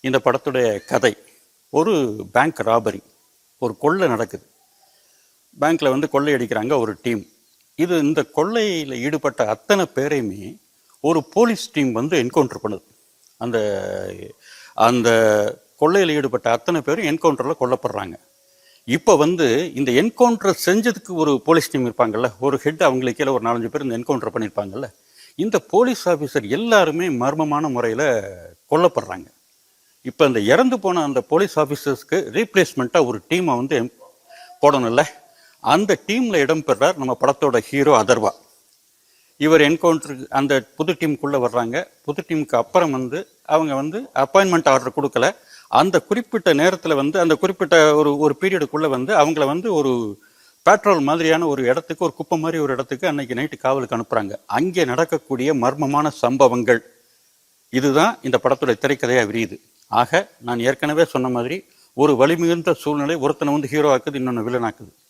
இந்த படத்துடைய கதை ஒரு பேங்க் ராபரி, ஒரு கொள்ளை நடக்குது. பேங்க்கில் வந்து கொள்ளையடிக்கிறாங்க ஒரு டீம். இந்த கொள்ளையில் ஈடுபட்ட அத்தனை பேரையுமே ஒரு போலீஸ் டீம் வந்து என்கவுண்டர் பண்ணுது. அந்த அந்த கொள்ளையில் ஈடுபட்ட அத்தனை பேரும் என்கவுண்டரில் கொல்லப்படுறாங்க. இப்போ வந்து இந்த என்கவுண்டர் செஞ்சதுக்கு ஒரு போலீஸ் டீம் இருப்பாங்கல்ல, ஒரு ஹெட், அவங்களுக்கு கீழே ஒரு 4-5 பேர் இந்த என்கவுண்டர் பண்ணியிருப்பாங்கல்ல, இந்த போலீஸ் ஆஃபீஸர் எல்லாருமே மர்மமான முறையில் கொல்லப்படுறாங்க. இப்போ இந்த இறந்து போன அந்த போலீஸ் ஆஃபீஸர்ஸ்க்கு ரீப்ளேஸ்மெண்ட்டாக ஒரு டீமை வந்து போடணும்ல, அந்த டீமில் இடம்பெறார் நம்ம படத்தோட ஹீரோ அதர்வா. இவர் என்கவுண்டருக்கு அந்த புது டீமுக்குள்ளே வர்றாங்க. புது டீமுக்கு அப்புறம் வந்து அவங்க வந்து அப்பாயின்மெண்ட் ஆர்டர் கொடுக்கல. அந்த குறிப்பிட்ட நேரத்தில் வந்து அந்த குறிப்பிட்ட ஒரு பீரியடுக்குள்ளே வந்து அவங்கள வந்து ஒரு பேட்ரோல் மாதிரியான ஒரு இடத்துக்கு, ஒரு குப்பை மாதிரி ஒரு இடத்துக்கு அன்னைக்கு நைட்டு காவலுக்கு அனுப்புகிறாங்க. அங்கே நடக்கக்கூடிய மர்மமான சம்பவங்கள் இதுதான் இந்த படத்துடைய திரைக்கதையாக விரியுது. ஆக நான் ஏற்கனவே சொன்ன மாதிரி ஒரு வலிமிகுந்த சூழ்நிலை ஒருத்தனை வந்து ஹீரோ ஆக்குது, இன்னொன்று வில்லன் ஆக்குது.